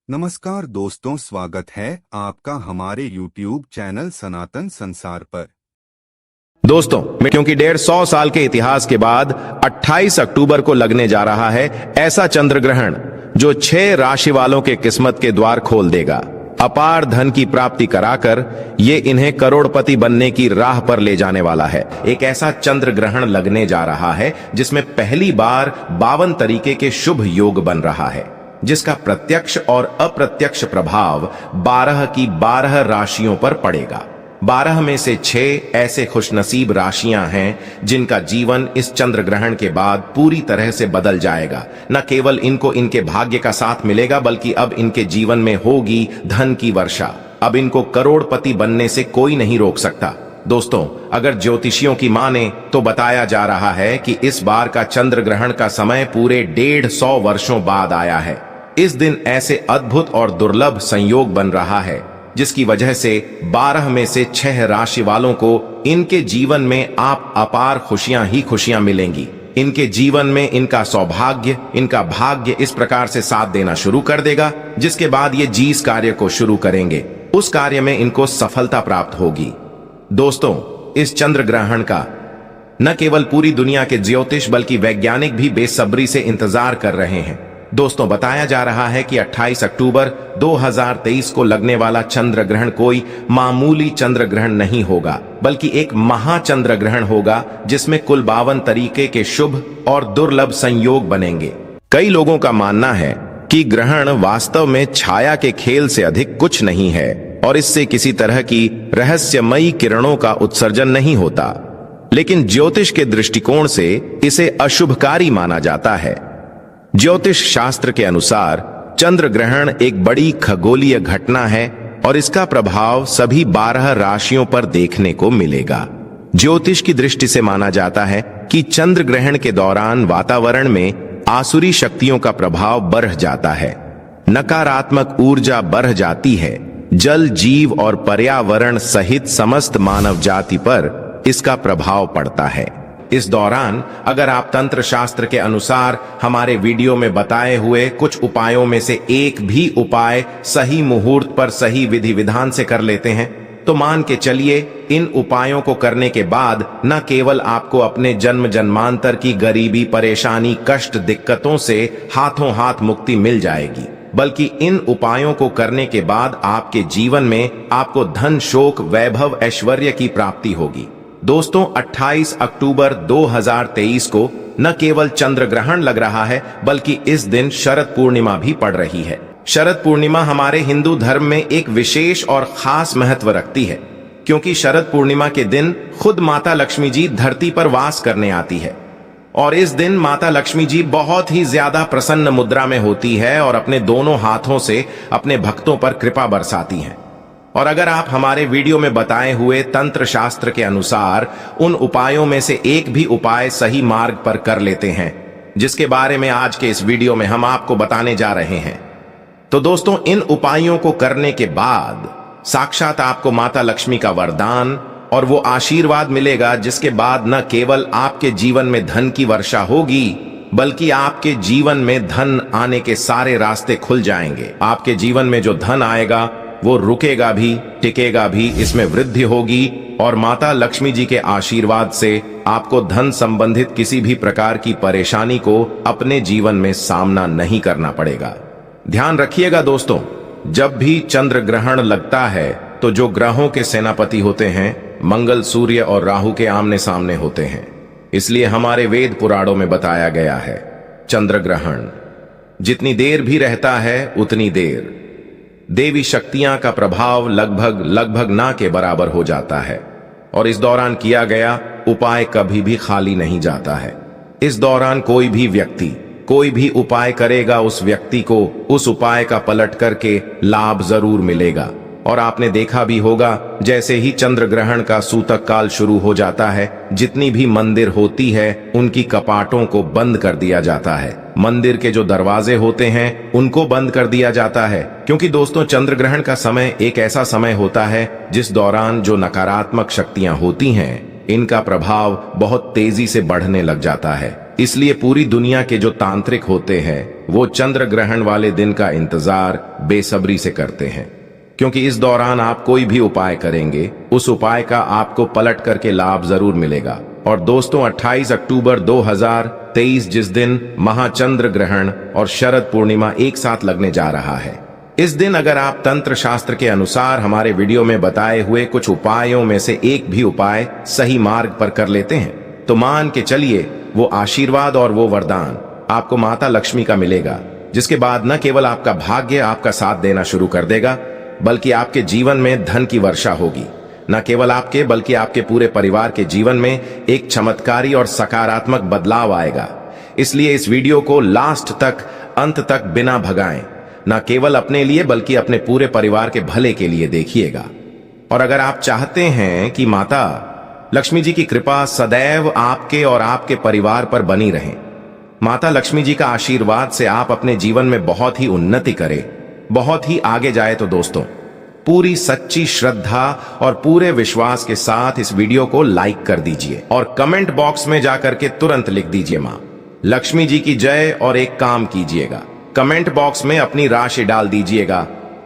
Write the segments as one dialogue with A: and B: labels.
A: नमस्कार दोस्तों, स्वागत है आपका हमारे YouTube चैनल सनातन संसार पर।
B: दोस्तों, क्योंकि 150 साल के इतिहास के बाद 28 अक्टूबर को लगने जा रहा है ऐसा चंद्र ग्रहण जो 6 राशि वालों के किस्मत के द्वार खोल देगा, अपार धन की प्राप्ति कराकर ये इन्हें करोड़पति बनने की राह पर ले जाने वाला है। एक ऐसा चंद्र ग्रहण लगने जा रहा है जिसमें पहली बार 52 तरीके के शुभ योग बन रहा है, जिसका प्रत्यक्ष और अप्रत्यक्ष प्रभाव 12 की 12 राशियों पर पड़ेगा। 12 में से 6 ऐसे खुशनसीब राशियां हैं जिनका जीवन इस चंद्र ग्रहण के बाद पूरी तरह से बदल जाएगा। न केवल इनको इनके भाग्य का साथ मिलेगा, बल्कि अब इनके जीवन में होगी धन की वर्षा। अब इनको करोड़पति बनने से कोई नहीं रोक सकता। दोस्तों, अगर ज्योतिषियों की माने तो बताया जा रहा है कि इस बार का चंद्र ग्रहण का समय पूरे 150 वर्षों बाद आया है। इस दिन ऐसे अद्भुत और दुर्लभ संयोग बन रहा है जिसकी वजह से 12 में से 6 राशि वालों को इनके जीवन में आप अपार खुशियां ही खुशियां मिलेंगी। इनके जीवन में इनका सौभाग्य, इनका भाग्य इस प्रकार से साथ देना शुरू कर देगा, जिसके बाद ये जिस कार्य को शुरू करेंगे उस कार्य में इनको सफलता प्राप्त होगी। दोस्तों, इस चंद्र ग्रहण का न केवल पूरी दुनिया के ज्योतिष बल्कि वैज्ञानिक भी बेसब्री से इंतजार कर रहे हैं। दोस्तों, बताया जा रहा है कि 28 अक्टूबर 2023 को लगने वाला चंद्र ग्रहण कोई मामूली चंद्र ग्रहण नहीं होगा, बल्कि एक महाचंद्र ग्रहण होगा जिसमें कुल 52 तरीके के शुभ और दुर्लभ संयोग बनेंगे। कई लोगों का मानना है कि ग्रहण वास्तव में छाया के खेल से अधिक कुछ नहीं है और इससे किसी तरह की रहस्यमयी किरणों का उत्सर्जन नहीं होता, लेकिन ज्योतिष के दृष्टिकोण से इसे अशुभकारी माना जाता है। ज्योतिष शास्त्र के अनुसार चंद्र ग्रहण एक बड़ी खगोलीय घटना है और इसका प्रभाव सभी 12 राशियों पर देखने को मिलेगा। ज्योतिष की दृष्टि से माना जाता है कि चंद्र ग्रहण के दौरान वातावरण में आसुरी शक्तियों का प्रभाव बढ़ जाता है, नकारात्मक ऊर्जा बढ़ जाती है। जल, जीव और पर्यावरण सहित समस्त मानव जाति पर इसका प्रभाव पड़ता है। इस दौरान अगर आप तंत्र शास्त्र के अनुसार हमारे वीडियो में बताए हुए कुछ उपायों में से एक भी उपाय सही मुहूर्त पर सही विधि विधान से कर लेते हैं तो मान के चलिए इन उपायों को करने के बाद न केवल आपको अपने जन्म जन्मांतर की गरीबी, परेशानी, कष्ट, दिक्कतों से हाथों हाथ मुक्ति मिल जाएगी, बल्कि इन उपायों को करने के बाद आपके जीवन में आपको धन, शोक, वैभव, ऐश्वर्य की प्राप्ति होगी। दोस्तों, 28 अक्टूबर 2023 को न केवल चंद्र ग्रहण लग रहा है बल्कि इस दिन शरद पूर्णिमा भी पड़ रही है। शरद पूर्णिमा हमारे हिंदू धर्म में एक विशेष और खास महत्व रखती है, क्योंकि शरद पूर्णिमा के दिन खुद माता लक्ष्मी जी धरती पर वास करने आती है और इस दिन माता लक्ष्मी जी बहुत ही ज्यादा प्रसन्न मुद्रा में होती है और अपने दोनों हाथों से अपने भक्तों पर कृपा बरसाती हैं। और अगर आप हमारे वीडियो में बताए हुए तंत्र शास्त्र के अनुसार उन उपायों में से एक भी उपाय सही मार्ग पर कर लेते हैं, जिसके बारे में आज के इस वीडियो में हम आपको बताने जा रहे हैं, तो दोस्तों इन उपायों को करने के बाद साक्षात आपको माता लक्ष्मी का वरदान और वो आशीर्वाद मिलेगा, जिसके बाद न केवल आपके जीवन में धन की वर्षा होगी बल्कि आपके जीवन में धन आने के सारे रास्ते खुल जाएंगे। आपके जीवन में जो धन आएगा वो रुकेगा भी, टिकेगा भी, इसमें वृद्धि होगी और माता लक्ष्मी जी के आशीर्वाद से आपको धन संबंधित किसी भी प्रकार की परेशानी को अपने जीवन में सामना नहीं करना पड़ेगा। ध्यान रखिएगा दोस्तों, जब भी चंद्र ग्रहण लगता है तो जो ग्रहों के सेनापति होते हैं मंगल, सूर्य और राहु के आमने सामने होते हैं। इसलिए हमारे वेद पुराणों में बताया गया है चंद्र ग्रहण जितनी देर भी रहता है उतनी देर देवी शक्तियां का प्रभाव लगभग ना के बराबर हो जाता है और इस दौरान किया गया उपाय कभी भी खाली नहीं जाता है। इस दौरान कोई भी व्यक्ति कोई भी उपाय करेगा, उस व्यक्ति को उस उपाय का पलट करके लाभ जरूर मिलेगा। और आपने देखा भी होगा, जैसे ही चंद्र ग्रहण का सूतक काल शुरू हो जाता है, जितनी भी मंदिर होती है उनकी कपाटों को बंद कर दिया जाता है, मंदिर के जो दरवाजे होते हैं उनको बंद कर दिया जाता है, क्योंकि दोस्तों चंद्र ग्रहण का समय एक ऐसा समय होता है जिस दौरान जो नकारात्मक शक्तियां होती हैं इनका प्रभाव बहुत तेजी से बढ़ने लग जाता है। इसलिए पूरी दुनिया के जो तांत्रिक होते हैं वो चंद्र ग्रहण वाले दिन का इंतजार बेसब्री से करते हैं, क्योंकि इस दौरान आप कोई भी उपाय करेंगे उस उपाय का आपको पलट करके लाभ जरूर मिलेगा। और दोस्तों 28 अक्टूबर 2023 जिस दिन महाचंद्र ग्रहण और शरद पूर्णिमा एक साथ लगने जा रहा है, इस दिन अगर आप तंत्र शास्त्र के अनुसार हमारे वीडियो में बताए हुए कुछ उपायों में से एक भी उपाय सही मार्ग पर कर लेते हैं तो मान के चलिए वो आशीर्वाद और वो वरदान आपको माता लक्ष्मी का मिलेगा, जिसके बाद न केवल आपका भाग्य आपका साथ देना शुरू कर देगा बल्कि आपके जीवन में धन की वर्षा होगी। न केवल आपके बल्कि आपके पूरे परिवार के जीवन में एक चमत्कारी और सकारात्मक बदलाव आएगा। इसलिए इस वीडियो को लास्ट तक अंत तक बिना भगाएं, न केवल अपने लिए बल्कि अपने पूरे परिवार के भले के लिए देखिएगा। और अगर आप चाहते हैं कि माता लक्ष्मी जी की कृपा सदैव आपके और आपके परिवार पर बनी रहे, माता लक्ष्मी जी का आशीर्वाद से आप अपने जीवन में बहुत ही उन्नति करें, बहुत ही आगे जाए, तो दोस्तों पूरी सच्ची श्रद्धा और पूरे विश्वास के साथ इस वीडियो को लाइक कर दीजिए और कमेंट बॉक्स में जाकर के तुरंत लिख दीजिए मां लक्ष्मी जी की जय। और एक काम कीजिएगा, कमेंट बॉक्स में अपनी राशि डाल दीजिएगा।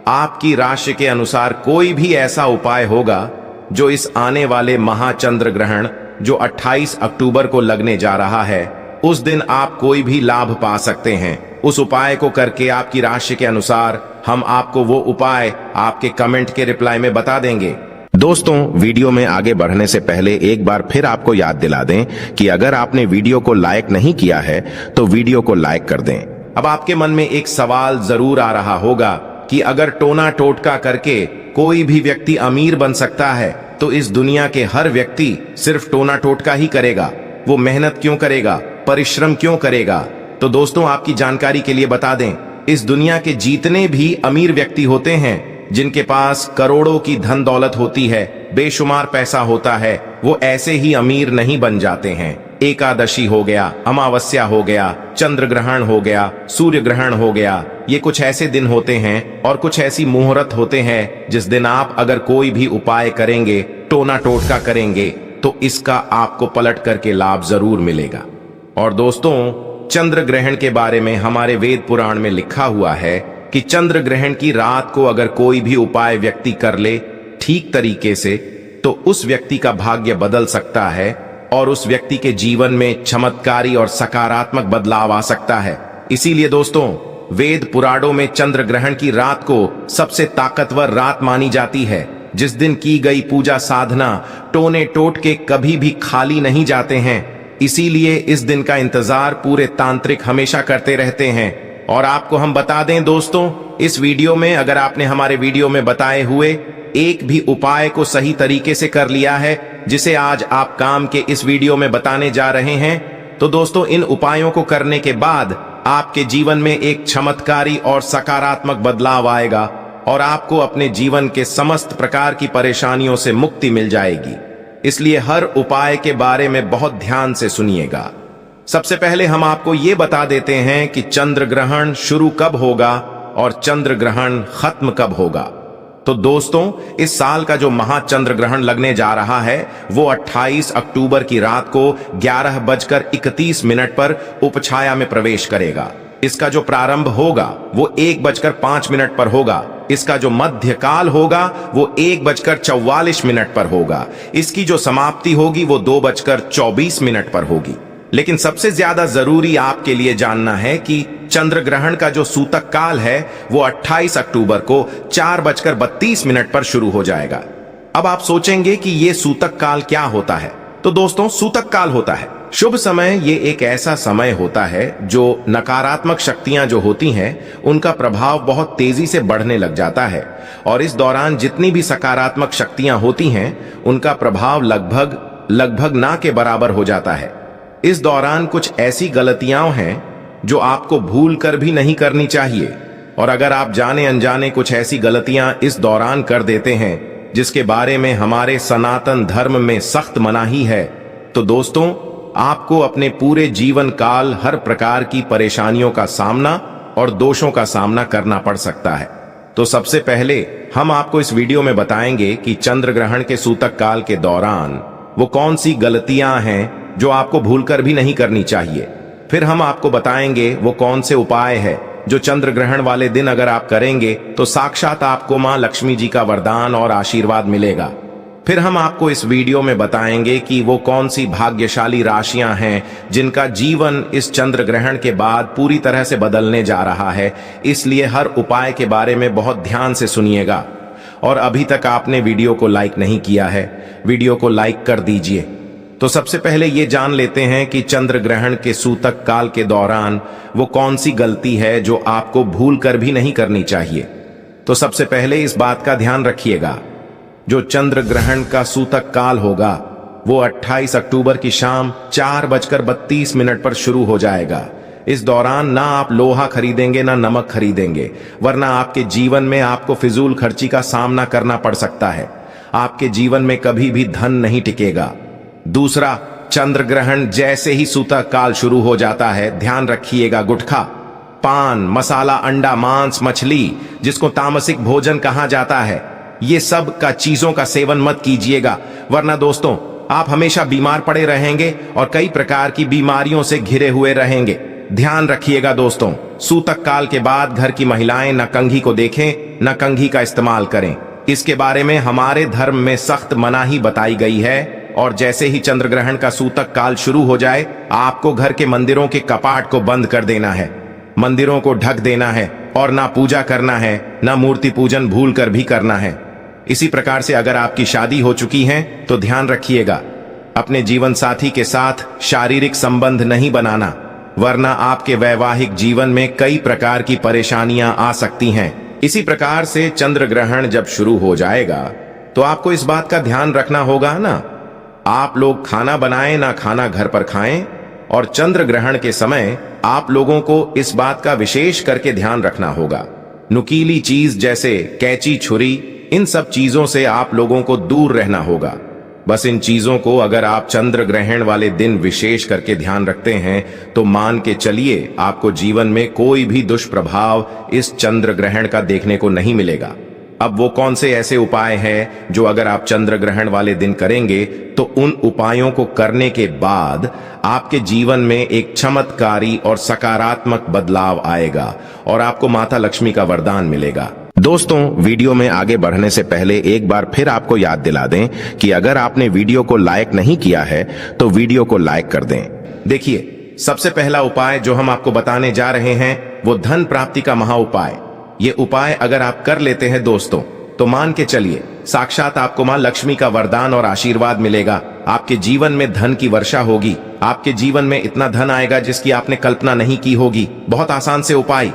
B: आपकी राशि के अनुसार कोई भी ऐसा उपाय होगा जो इस आने वाले महाचंद्र ग्रहण जो 28 अक्टूबर को लगने जा रहा है उस दिन आप कोई भी लाभ पा सकते हैं। उस उपाय को करके आपकी राशि के अनुसार हम आपको वो उपाय आपके कमेंट के रिप्लाई में बता देंगे। दोस्तों वीडियो में आगे बढ़ने से पहले एक बार फिर आपको याद दिला दें कि अगर आपने वीडियो को लाइक नहीं किया है तो वीडियो को लाइक कर दें। अब आपके मन में एक सवाल जरूर आ रहा होगा कि अगर टोना टोटका करके कोई भी व्यक्ति अमीर बन सकता है तो इस दुनिया के हर व्यक्ति सिर्फ टोना टोटका ही करेगा, वो मेहनत क्यों करेगा, परिश्रम क्यों करेगा? तो दोस्तों आपकी जानकारी के लिए बता दें, इस दुनिया के जितने भी अमीर व्यक्ति होते हैं जिनके पास करोड़ों की धन दौलत होती है, बेशुमार पैसा होता है, वो ऐसे ही अमीर नहीं बन जाते हैं। एकादशी हो गया, अमावस्या हो गया, चंद्र ग्रहण हो गया, सूर्य ग्रहण हो गया, ये कुछ ऐसे दिन होते हैं और कुछ ऐसी मुहूर्त होते हैं जिस दिन आप अगर कोई भी उपाय करेंगे, टोना टोटका करेंगे तो इसका आपको पलट करके लाभ जरूर मिलेगा। और दोस्तों चंद्र ग्रहण के बारे में हमारे वेद पुराण में लिखा हुआ है कि चंद्र ग्रहण की रात को अगर कोई भी उपाय व्यक्ति कर ले ठीक तरीके से तो उस व्यक्ति का भाग्य बदल सकता है और उस व्यक्ति के जीवन में चमत्कारी और सकारात्मक बदलाव आ सकता है। इसीलिए दोस्तों वेद पुराणों में चंद्र ग्रहण की रात को सबसे ताकतवर रात मानी जाती है, जिस दिन की गई पूजा साधना टोने टोटके कभी भी खाली नहीं जाते हैं। इसीलिए इस दिन का इंतजार पूरे तांत्रिक हमेशा करते रहते हैं। और आपको हम बता दें दोस्तों, इस वीडियो में अगर आपने हमारे वीडियो में बताए हुए एक भी उपाय को सही तरीके से कर लिया है जिसे आज आप काम के इस वीडियो में बताने जा रहे हैं, तो दोस्तों इन उपायों को करने के बाद आपके जीवन में एक चमत्कारी और सकारात्मक बदलाव आएगा और आपको अपने जीवन के समस्त प्रकार की परेशानियों से मुक्ति मिल जाएगी। इसलिए हर उपाय के बारे में बहुत ध्यान से सुनिएगा। सबसे पहले हम आपको ये बता देते हैं कि चंद्र ग्रहण शुरू कब होगा और चंद्र ग्रहण खत्म कब होगा। तो दोस्तों इस साल का जो महाचंद्र ग्रहण लगने जा रहा है वो 28 अक्टूबर की रात को 11:31 पर उपछाया में प्रवेश करेगा। इसका जो प्रारंभ होगा वो 1:05 पर होगा। इसका जो मध्य काल होगा वो 1:44 पर होगा। इसकी जो समाप्ति होगी वो 2:24 पर होगी। लेकिन सबसे ज्यादा जरूरी आपके लिए जानना है कि चंद्र ग्रहण का जो सूतक काल है वो 28 अक्टूबर को 4:32 पर शुरू हो जाएगा। अब आप सोचेंगे कि ये सूतक काल क्या होता है? तो दोस्तों सूतक काल होता है शुभ समय। ये एक ऐसा समय होता है जो नकारात्मक शक्तियां जो होती हैं उनका प्रभाव बहुत तेजी से बढ़ने लग जाता है और इस दौरान जितनी भी सकारात्मक शक्तियां होती हैं उनका प्रभाव लगभग ना के बराबर हो जाता है। इस दौरान कुछ ऐसी गलतियां हैं जो आपको भूल कर भी नहीं करनी चाहिए, और अगर आप जाने अनजाने कुछ ऐसी गलतियां इस दौरान कर देते हैं जिसके बारे में हमारे सनातन धर्म में सख्त मनाही है, तो दोस्तों आपको अपने पूरे जीवन काल हर प्रकार की परेशानियों का सामना और दोषों का सामना करना पड़ सकता है। तो सबसे पहले हम आपको इस वीडियो में बताएंगे कि चंद्र ग्रहण के सूतक काल के दौरान वो कौन सी गलतियां हैं जो आपको भूलकर भी नहीं करनी चाहिए। फिर हम आपको बताएंगे वो कौन से उपाय है जो चंद्र ग्रहण वाले दिन अगर आप करेंगे तो साक्षात आपको मां लक्ष्मी जी का वरदान और आशीर्वाद मिलेगा। फिर हम आपको इस वीडियो में बताएंगे कि वो कौन सी भाग्यशाली राशियां हैं जिनका जीवन इस चंद्र ग्रहण के बाद पूरी तरह से बदलने जा रहा है। इसलिए हर उपाय के बारे में बहुत ध्यान से सुनिएगा। और अभी तक आपने वीडियो को लाइक नहीं किया है, वीडियो को लाइक कर दीजिए। तो सबसे पहले ये जान लेते हैं कि चंद्र ग्रहण के सूतक काल के दौरान वो कौन सी गलती है जो आपको भूल कर भी नहीं करनी चाहिए। तो सबसे पहले इस बात का ध्यान रखिएगा, जो चंद्र ग्रहण का सूतक काल होगा वो 28 अक्टूबर की शाम 4:32 पर शुरू हो जाएगा। इस दौरान ना आप लोहा खरीदेंगे ना नमक खरीदेंगे, वरना आपके जीवन में आपको फिजूल खर्ची का सामना करना पड़ सकता है। आपके जीवन में कभी भी धन नहीं टिकेगा। दूसरा, चंद्र ग्रहण जैसे ही सूतक काल शुरू हो जाता है, ध्यान रखिएगा, गुटखा, पान, मसाला, अंडा, मांस, मछली, जिसको तामसिक भोजन कहा जाता है, ये सब का चीजों का सेवन मत कीजिएगा, वरना दोस्तों आप हमेशा बीमार पड़े रहेंगे और कई प्रकार की बीमारियों से घिरे हुए रहेंगे। ध्यान रखिएगा दोस्तों, सूतक काल के बाद घर की महिलाएं न कंघी को देखें न कंघी का इस्तेमाल करें। इसके बारे में हमारे धर्म में सख्त मनाही बताई गई है। और जैसे ही चंद्र ग्रहण का सूतक काल शुरू हो जाए, आपको घर के मंदिरों के कपाट को बंद कर देना है, मंदिरों को ढक देना है और ना पूजा करना है, ना मूर्ति पूजन भूल कर भी करना है। इसी प्रकार से अगर आपकी शादी हो चुकी है तो ध्यान रखिएगा, अपने जीवन साथी के साथ शारीरिक संबंध नहीं बनाना, वरना आपके वैवाहिक जीवन में कई प्रकार की परेशानियां आ सकती हैं। इसी प्रकार से चंद्र ग्रहण जब शुरू हो जाएगा तो आपको इस बात का ध्यान रखना होगा ना, आप लोग खाना बनाएं ना खाना घर पर खाएं। और चंद्र ग्रहण के समय आप लोगों को इस बात का विशेष करके ध्यान रखना होगा, नुकीली चीज जैसे कैंची, छुरी, इन सब चीजों से आप लोगों को दूर रहना होगा। बस इन चीजों को अगर आप चंद्र ग्रहण वाले दिन विशेष करके ध्यान रखते हैं तो मान के चलिए आपको जीवन में कोई भी दुष्प्रभाव इस चंद्र ग्रहण का देखने को नहीं मिलेगा। अब वो कौन से ऐसे उपाय हैं जो अगर आप चंद्र ग्रहण वाले दिन करेंगे तो उन उपायों को करने के बाद आपके जीवन में एक चमत्कारी और सकारात्मक बदलाव आएगा और आपको माता लक्ष्मी का वरदान मिलेगा। दोस्तों, वीडियो में आगे बढ़ने से पहले एक बार फिर आपको याद दिला दें कि अगर आपने वीडियो को लाइक नहीं किया है तो वीडियो को लाइक कर दें। देखिए, सबसे पहला उपाय जो हम आपको बताने जा रहे हैं वो धन प्राप्ति का महा उपाय। ये उपाय अगर आप कर लेते हैं दोस्तों तो मान के चलिए साक्षात आपको मां लक्ष्मी का वरदान और आशीर्वाद मिलेगा। आपके जीवन में धन की वर्षा होगी, आपके जीवन में इतना धन आएगा जिसकी आपने कल्पना नहीं की होगी। बहुत आसान से उपाय,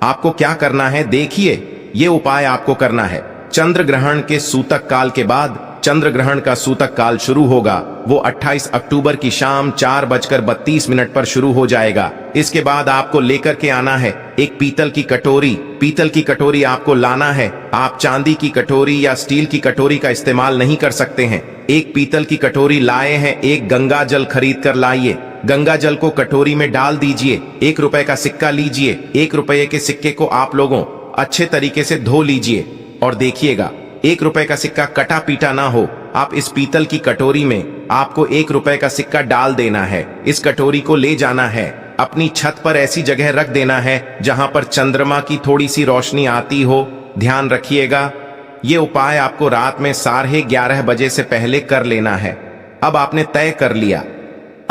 B: आपको क्या करना है देखिए, ये उपाय आपको करना है। चंद्र ग्रहण के सूतक काल के बाद चंद्र ग्रहण का सूतक काल शुरू होगा, वो 28 अक्टूबर की शाम 4:32 पर शुरू हो जाएगा। इसके बाद आपको लेकर के आना है एक पीतल की कटोरी। पीतल की कटोरी आपको लाना है, आप चांदी की कटोरी या स्टील की कटोरी का इस्तेमाल नहीं कर सकते हैं। एक पीतल की कटोरी लाए हैं, एक गंगा जल खरीद कर लाइए, गंगा जल को कटोरी में डाल दीजिए, 1 रुपए का सिक्का लीजिए, 1 रुपए के सिक्के को आप लोगों अच्छे तरीके से धो लीजिए और देखिएगा 1 रुपए का सिक्का कटा पीटा ना हो। आप इस पीतल की कटोरी में आपको 1 रुपए का सिक्का डाल देना है। इस कटोरी को ले जाना है, अपनी छत पर ऐसी जगह रख देना है जहां पर चंद्रमा की थोड़ी सी रोशनी आती हो। ध्यान रखिएगा, ये उपाय आपको रात में 11:30 बजे से पहले कर लेना है। अब आपने तय कर लिया,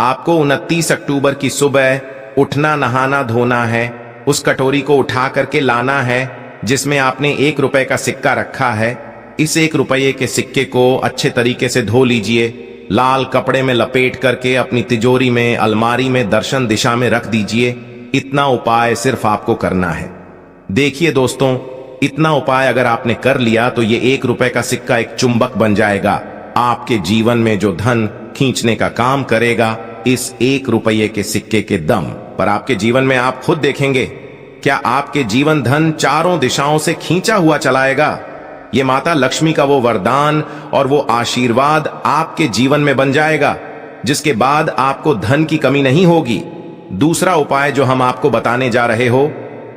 B: आपको 29 अक्टूबर की सुबह उठना, नहाना, धोना है, उस कटोरी को उठा करके लाना है जिसमें आपने 1 रुपए का सिक्का रखा है। इस 1 रुपये के सिक्के को अच्छे तरीके से धो लीजिए, लाल कपड़े में लपेट करके अपनी तिजोरी में, अलमारी में दर्शन दिशा में रख दीजिए। इतना उपाय सिर्फ आपको करना है। देखिए दोस्तों, इतना उपाय अगर आपने कर लिया तो ये 1 रुपए का सिक्का एक चुंबक बन जाएगा, आपके जीवन में जो धन खींचने का काम करेगा इस 1 रुपये के सिक्के के दम पर। आपके जीवन में आप खुद देखेंगे क्या आपके जीवन धन चारों दिशाओं से खींचा हुआ चलाएगा। ये माता लक्ष्मी का वो वरदान और वो आशीर्वाद आपके जीवन में बन जाएगा, जिसके बाद आपको धन की कमी नहीं होगी। दूसरा उपाय जो हम आपको बताने जा रहे हो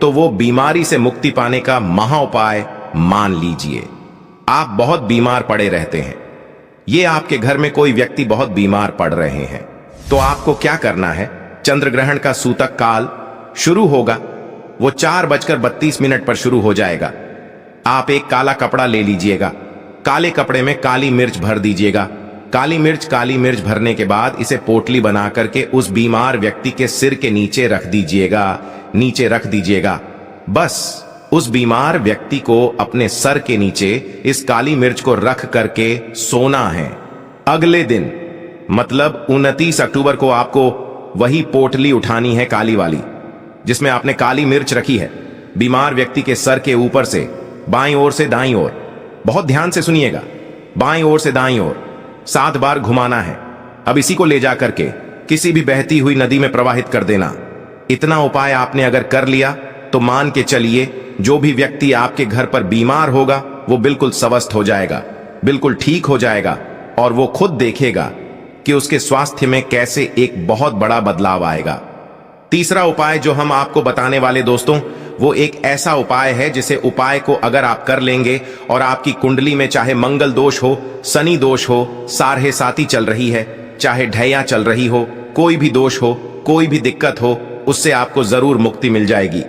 B: तो वो बीमारी से मुक्ति पाने का महा उपाय। मान लीजिए आप बहुत बीमार पड़े रहते हैं, ये आपके घर में कोई व्यक्ति बहुत बीमार पड़ रहे हैं, तो आपको क्या करना है, चंद्र ग्रहण का सूतक काल शुरू होगा। वो 4:32 पर शुरू हो जाएगा। आप एक काला कपड़ा ले लीजिएगा, काले कपड़े में काली मिर्च भर दीजिएगा। काली मिर्च भरने के बाद इसे पोटली बना करके उस बीमार व्यक्ति के सिर के नीचे रख दीजिएगा। बस उस बीमार व्यक्ति को अपने सर के नीचे इस काली मिर्च को रख करके सोना है। अगले दिन मतलब 29 अक्टूबर को आपको वही पोटली उठानी है, काली वाली, जिसमें आपने काली मिर्च रखी है, बीमार व्यक्ति के सर के ऊपर से बाईं ओर से दाईं ओर, बहुत ध्यान से सुनिएगा, बाईं ओर से दाईं ओर 7 बार घुमाना है। अब इसी को ले जा करके किसी भी बहती हुई नदी में प्रवाहित कर देना। इतना उपाय आपने अगर कर लिया तो मान के चलिए जो भी व्यक्ति आपके घर पर बीमार होगा वो बिल्कुल स्वस्थ हो जाएगा, बिल्कुल ठीक हो जाएगा, और वो खुद देखेगा कि उसके स्वास्थ्य में कैसे एक बहुत बड़ा बदलाव आएगा। तीसरा उपाय जो हम आपको बताने वाले दोस्तों, वो एक ऐसा उपाय है जिसे उपाय को अगर आप कर लेंगे और आपकी कुंडली में चाहे मंगल दोष हो, शनि दोष हो, सारहे साती चल रही है, चाहे ढैया चल रही हो, कोई भी दोष हो, कोई भी दिक्कत हो, उससे आपको जरूर मुक्ति मिल जाएगी।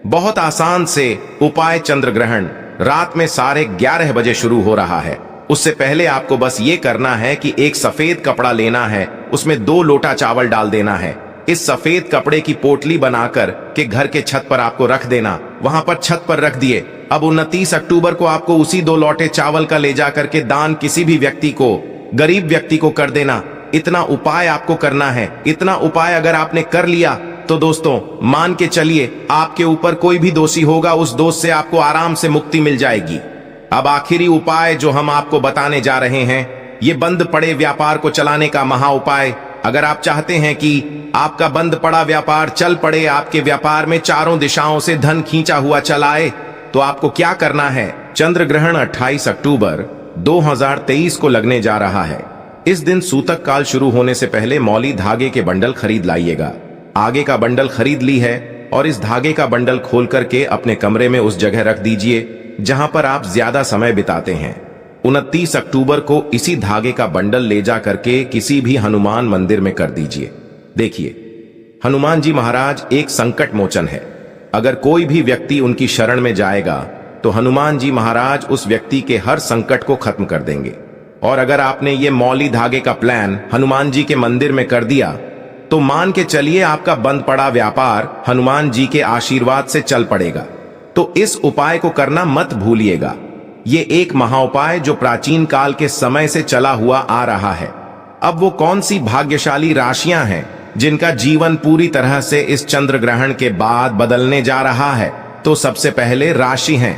B: बहुत आसान से उपाय चंद्र ग्रहण रात में 11:30 बजे शुरू हो रहा है। उससे पहले आपको बस ये करना है कि एक सफेद कपड़ा लेना है, उसमें 2 लोटा चावल डाल देना है। इस सफेद कपड़े की पोटली बनाकर के घर के छत पर आपको रख देना, वहां पर छत पर रख दिए। अब 29 अक्टूबर को आपको उसी 2 लोटे चावल का ले जा करके दान किसी भी व्यक्ति को, गरीब व्यक्ति को कर देना। इतना उपाय आपको करना है। इतना उपाय अगर आपने कर लिया तो दोस्तों मान के चलिए आपके ऊपर कोई भी दोषी होगा, उस दोष से आपको आराम से मुक्ति मिल जाएगी। अब आखिरी उपाय जो हम आपको बताने जा रहे हैं, ये बंद पड़े व्यापार को चलाने का महा उपाय। अगर आप चाहते हैं कि आपका बंद पड़ा व्यापार चल पड़े, आपके व्यापार में चारों दिशाओं से धन खींचा हुआ चलाए, तो आपको क्या करना है, चंद्र ग्रहण 28 अक्टूबर 2023 को लगने जा रहा है। इस दिन सूतक काल शुरू होने से पहले मौली धागे के बंडल खरीद लाइएगा। आगे का बंडल खरीद ली है और इस धागे का बंडल खोल करके अपने कमरे में उस जगह रख दीजिए जहां पर आप ज्यादा समय बिताते हैं। 29 अक्टूबर को इसी धागे का बंडल ले जा करके किसी भी हनुमान मंदिर में कर दीजिए। देखिए, हनुमान जी महाराज एक संकट मोचन है। अगर कोई भी व्यक्ति उनकी शरण में जाएगा तो हनुमान जी महाराज उस व्यक्ति के हर संकट को खत्म कर देंगे। और अगर आपने ये मौली धागे का प्लान हनुमान जी के मंदिर में कर दिया तो मान के चलिए आपका बंद पड़ा व्यापार हनुमान जी के आशीर्वाद से चल पड़ेगा। तो इस उपाय को करना मत भूलिएगा। ये एक महाउपाय जो प्राचीन काल के समय से चला हुआ आ रहा है। अब वो कौन सी भाग्यशाली राशियां हैं जिनका जीवन पूरी तरह से इस चंद्र ग्रहण के बाद बदलने जा रहा है? तो सबसे पहले राशि हैं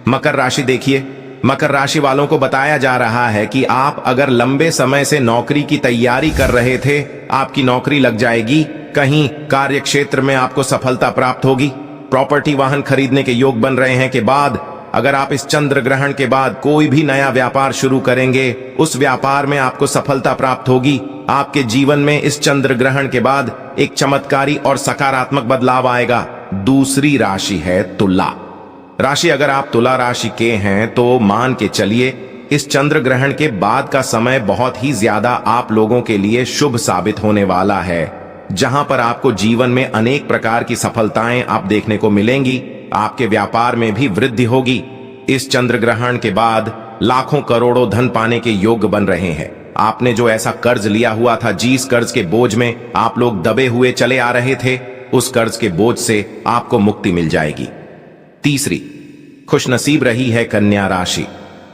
B: मकर राशि। देखिए, मकर राशि वालों को बताया जा रहा है कि आप अगर लंबे समय से नौकरी की तैयारी कर रहे थे, आपकी नौकरी लग जाएगी। कहीं कार्य क्षेत्र में आपको सफलता प्राप्त होगी। प्रॉपर्टी वाहन खरीदने के योग बन रहे हैं के बाद अगर आप इस चंद्र ग्रहण के बाद कोई भी नया व्यापार शुरू करेंगे, उस व्यापार में आपको सफलता प्राप्त होगी। आपके जीवन में इस चंद्र ग्रहण के बाद एक चमत्कारी और सकारात्मक बदलाव आएगा। दूसरी राशि है तुला राशि। अगर आप तुला राशि के हैं तो मान के चलिए इस चंद्र ग्रहण के बाद का समय बहुत ही ज्यादा आप लोगों के लिए शुभ साबित होने वाला है, जहां पर आपको जीवन में अनेक प्रकार की सफलताएं आप देखने को मिलेंगी। आपके व्यापार में भी वृद्धि होगी। इस चंद्र ग्रहण के बाद लाखों करोड़ों धन पाने के योग बन रहे हैं। आपने जो ऐसा कर्ज लिया हुआ था, जिस कर्ज के बोझ में आप लोग दबे हुए चले आ रहे थे, उस कर्ज के बोझ से आपको मुक्ति मिल जाएगी। तीसरी खुशनसीब रही है कन्या राशि।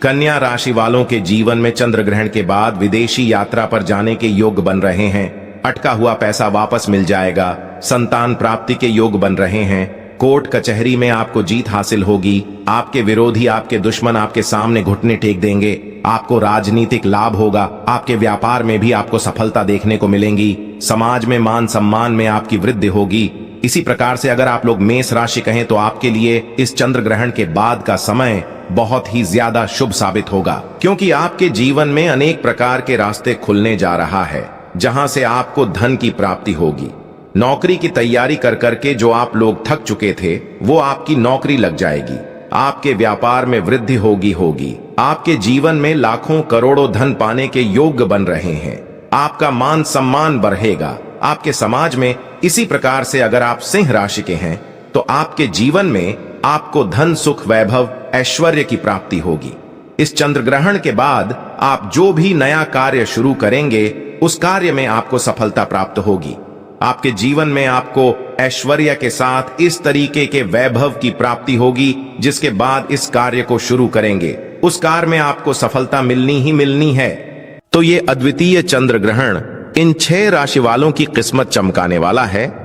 B: कन्या राशि वालों के जीवन में चंद्र ग्रहण के बाद विदेशी यात्रा पर जाने के योग बन रहे हैं। अटका हुआ पैसा वापस मिल जाएगा। संतान प्राप्ति के योग बन रहे हैं। कोर्ट कचहरी में आपको जीत हासिल होगी। आपके विरोधी, आपके दुश्मन आपके सामने घुटने टेक देंगे। आपको राजनीतिक लाभ होगा। आपके व्यापार में भी आपको सफलता देखने को मिलेंगी। समाज में मान सम्मान में आपकी वृद्धि होगी। इसी प्रकार से अगर आप लोग मेष राशि कहें तो आपके लिए इस चंद्र ग्रहण के बाद का समय बहुत ही ज्यादा शुभ साबित होगा, क्योंकि आपके जीवन में अनेक प्रकार के रास्ते खुलने जा रहा है, जहां से आपको धन की प्राप्ति होगी। नौकरी की तैयारी कर करके जो आप लोग थक चुके थे, वो आपकी नौकरी लग जाएगी। आपके व्यापार में वृद्धि होगी। आपके जीवन में लाखों करोड़ों धन पाने के योग बन रहे हैं। आपका मान सम्मान बढ़ेगा। आपके समाज में इसी प्रकार से अगर आप सिंह राशि के हैं तो आपके जीवन में आपको धन, सुख, वैभव, ऐश्वर्य की प्राप्ति होगी। इस चंद्र ग्रहण के बाद आप जो भी नया कार्य शुरू करेंगे उस कार्य में आपको सफलता प्राप्त होगी। आपके जीवन में आपको ऐश्वर्य के साथ इस तरीके के वैभव की प्राप्ति होगी जिसके बाद इस कार्य को शुरू करेंगे उस कार्य में आपको सफलता मिलनी ही मिलनी है। तो ये अद्वितीय चंद्र ग्रहण इन 6 राशि वालों की किस्मत चमकाने वाला है।